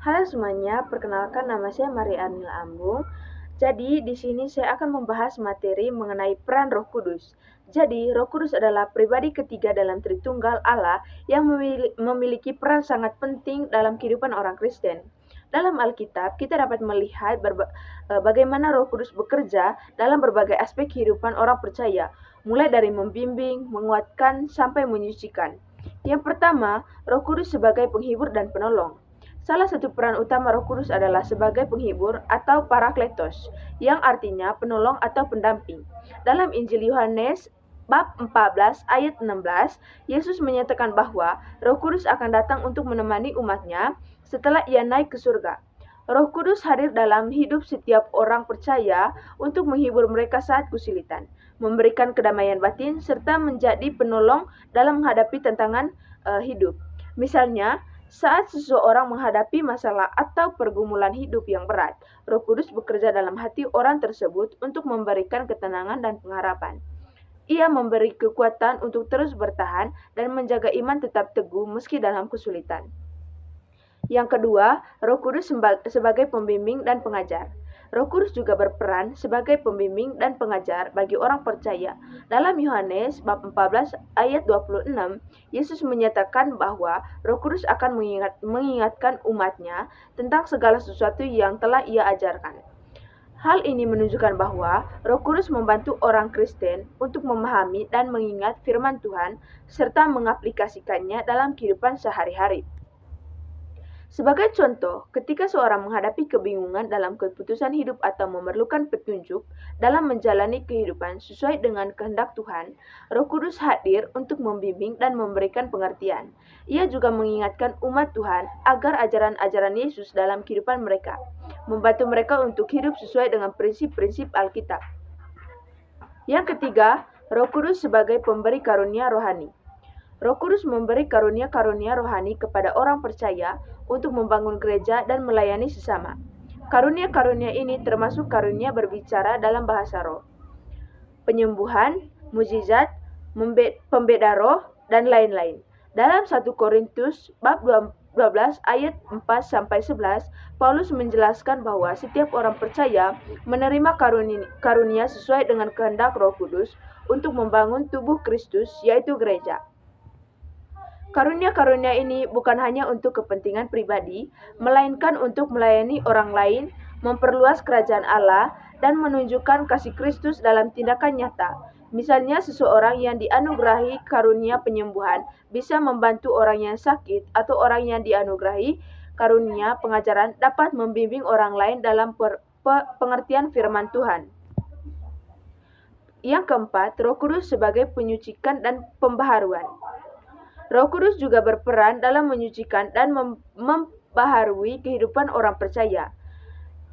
Halo semuanya, perkenalkan nama saya Maria Arnil Ambung. Jadi, di sini saya akan membahas materi mengenai peran Roh Kudus. Jadi, Roh Kudus adalah pribadi ketiga dalam Tritunggal Allah yang memiliki peran sangat penting dalam kehidupan orang Kristen. Dalam Alkitab, kita dapat melihat bagaimana Roh Kudus bekerja dalam berbagai aspek kehidupan orang percaya, mulai dari membimbing, menguatkan, sampai menyucikan. Yang pertama, Roh Kudus sebagai penghibur dan penolong. Salah satu peran utama Roh Kudus adalah sebagai penghibur atau parakletos, yang artinya penolong atau pendamping. Dalam Injil Yohanes bab 14 ayat 16, Yesus menyatakan bahwa Roh Kudus akan datang untuk menemani umatnya setelah ia naik ke surga. Roh Kudus hadir dalam hidup setiap orang percaya untuk menghibur mereka saat kesulitan, memberikan kedamaian batin, serta menjadi penolong dalam menghadapi tantangan hidup. Misalnya, saat seseorang menghadapi masalah atau pergumulan hidup yang berat, Roh Kudus bekerja dalam hati orang tersebut untuk memberikan ketenangan dan pengharapan. Ia memberi kekuatan untuk terus bertahan dan menjaga iman tetap teguh meski dalam kesulitan. Yang kedua, Roh Kudus sebagai pembimbing dan pengajar. Roh Kudus juga berperan sebagai pembimbing dan pengajar bagi orang percaya. Dalam Yohanes bab 14 ayat 26, Yesus menyatakan bahwa Roh Kudus akan mengingatkan umatnya tentang segala sesuatu yang telah ia ajarkan. Hal ini menunjukkan bahwa Roh Kudus membantu orang Kristen untuk memahami dan mengingat firman Tuhan serta mengaplikasikannya dalam kehidupan sehari-hari. Sebagai contoh, ketika seorang menghadapi kebingungan dalam keputusan hidup atau memerlukan petunjuk dalam menjalani kehidupan sesuai dengan kehendak Tuhan, Roh Kudus hadir untuk membimbing dan memberikan pengertian. Ia juga mengingatkan umat Tuhan agar ajaran-ajaran Yesus dalam kehidupan mereka, membantu mereka untuk hidup sesuai dengan prinsip-prinsip Alkitab. Yang ketiga, Roh Kudus sebagai pemberi karunia rohani. Roh Kudus memberi karunia-karunia rohani kepada orang percaya untuk membangun gereja dan melayani sesama. Karunia-karunia ini termasuk karunia berbicara dalam bahasa roh, penyembuhan, mukjizat, pembeda roh, dan lain-lain. Dalam 1 Korintus bab 12 ayat 4-11, Paulus menjelaskan bahwa setiap orang percaya menerima karunia sesuai dengan kehendak Roh Kudus untuk membangun tubuh Kristus, yaitu gereja. Karunia-karunia ini bukan hanya untuk kepentingan pribadi, melainkan untuk melayani orang lain, memperluas kerajaan Allah, dan menunjukkan kasih Kristus dalam tindakan nyata. Misalnya, seseorang yang dianugerahi karunia penyembuhan bisa membantu orang yang sakit, atau orang yang dianugerahi karunia pengajaran dapat membimbing orang lain dalam pengertian firman Tuhan. Yang keempat, Roh Kudus sebagai penyucikan dan pembaharuan. Roh Kudus juga berperan dalam menyucikan dan membaharui kehidupan orang percaya.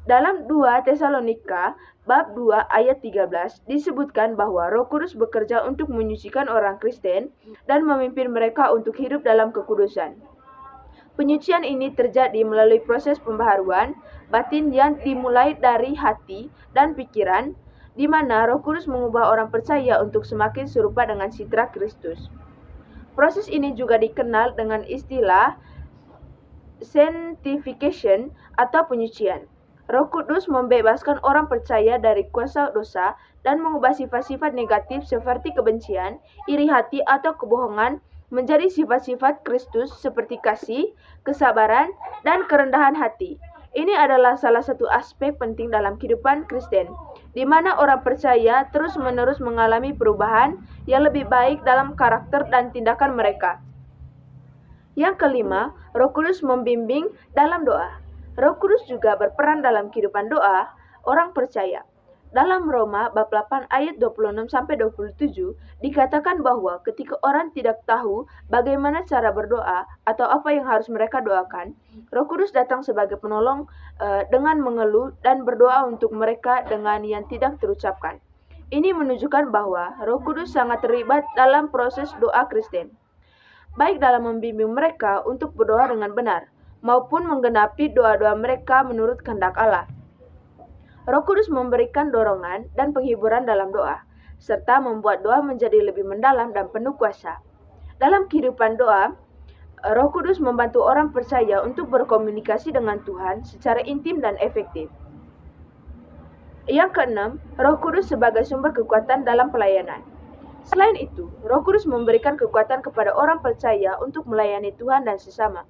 Dalam 2 Tesalonika bab 2 ayat 13 disebutkan bahwa Roh Kudus bekerja untuk menyucikan orang Kristen dan memimpin mereka untuk hidup dalam kekudusan. Penyucian ini terjadi melalui proses pembaharuan batin yang dimulai dari hati dan pikiran, di mana Roh Kudus mengubah orang percaya untuk semakin serupa dengan citra Kristus. Proses ini juga dikenal dengan istilah sanctification atau penyucian. Roh Kudus membebaskan orang percaya dari kuasa dosa dan mengubah sifat-sifat negatif seperti kebencian, iri hati, atau kebohongan menjadi sifat-sifat Kristus seperti kasih, kesabaran, dan kerendahan hati. Ini adalah salah satu aspek penting dalam kehidupan Kristen, di mana orang percaya terus-menerus mengalami perubahan yang lebih baik dalam karakter dan tindakan mereka. Yang kelima, Roh Kudus membimbing dalam doa. Roh Kudus juga berperan dalam kehidupan doa orang percaya. Dalam Roma bab 8 ayat 26-27 dikatakan bahwa ketika orang tidak tahu bagaimana cara berdoa atau apa yang harus mereka doakan, Roh Kudus datang sebagai penolong dengan mengeluh dan berdoa untuk mereka dengan yang tidak terucapkan. Ini menunjukkan bahwa Roh Kudus sangat terlibat dalam proses doa Kristen, baik dalam membimbing mereka untuk berdoa dengan benar, maupun menggenapi doa-doa mereka menurut kehendak Allah. Roh Kudus memberikan dorongan dan penghiburan dalam doa, serta membuat doa menjadi lebih mendalam dan penuh kuasa. Dalam kehidupan doa, Roh Kudus membantu orang percaya untuk berkomunikasi dengan Tuhan secara intim dan efektif. Yang keenam, Roh Kudus sebagai sumber kekuatan dalam pelayanan. Selain itu, Roh Kudus memberikan kekuatan kepada orang percaya untuk melayani Tuhan dan sesama.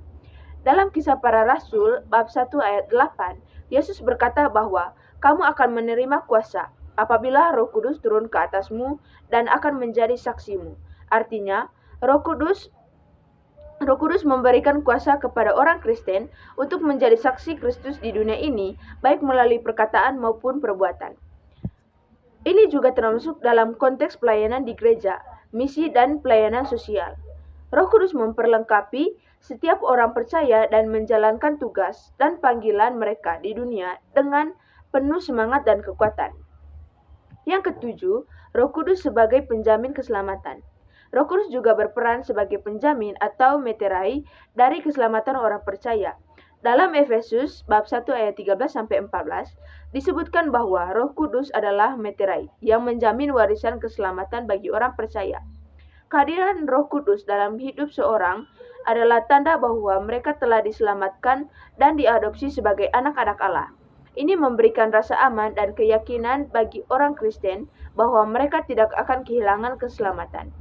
Dalam Kisah Para Rasul, bab 1 ayat 8, Yesus berkata bahwa kamu akan menerima kuasa apabila Roh Kudus turun ke atasmu dan akan menjadi saksimu. Artinya, Roh Kudus memberikan kuasa kepada orang Kristen untuk menjadi saksi Kristus di dunia ini, baik melalui perkataan maupun perbuatan. Ini juga termasuk dalam konteks pelayanan di gereja, misi dan pelayanan sosial. Roh Kudus memperlengkapi setiap orang percaya dan menjalankan tugas dan panggilan mereka di dunia dengan penuh semangat dan kekuatan. Yang ketujuh, Roh Kudus sebagai penjamin keselamatan. Roh Kudus juga berperan sebagai penjamin atau meterai dari keselamatan orang percaya. Dalam Efesus bab 1 ayat 13-14 disebutkan bahwa Roh Kudus adalah meterai yang menjamin warisan keselamatan bagi orang percaya. Kehadiran Roh Kudus dalam hidup seorang adalah tanda bahwa mereka telah diselamatkan dan diadopsi sebagai anak-anak Allah. Ini memberikan rasa aman dan keyakinan bagi orang Kristen bahwa mereka tidak akan kehilangan keselamatan.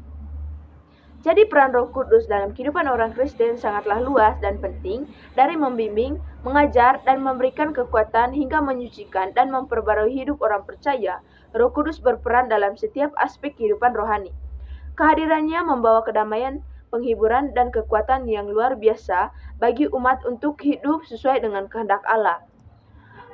Jadi peran Roh Kudus dalam kehidupan orang Kristen sangatlah luas dan penting, dari membimbing, mengajar, dan memberikan kekuatan hingga menyucikan dan memperbarui hidup orang percaya. Roh Kudus berperan dalam setiap aspek kehidupan rohani. Kehadirannya membawa kedamaian, penghiburan, dan kekuatan yang luar biasa bagi umat untuk hidup sesuai dengan kehendak Allah.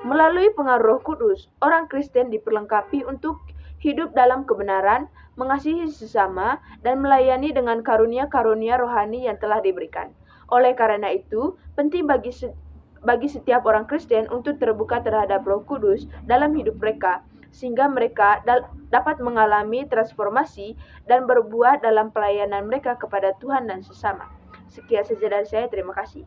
Melalui pengaruh Roh Kudus, orang Kristen diperlengkapi untuk hidup dalam kebenaran, mengasihi sesama, dan melayani dengan karunia-karunia rohani yang telah diberikan. Oleh karena itu, penting bagi setiap orang Kristen untuk terbuka terhadap Roh Kudus dalam hidup mereka, sehingga mereka dapat mengalami transformasi dan berbuah dalam pelayanan mereka kepada Tuhan dan sesama. Sekian saja dari saya, terima kasih.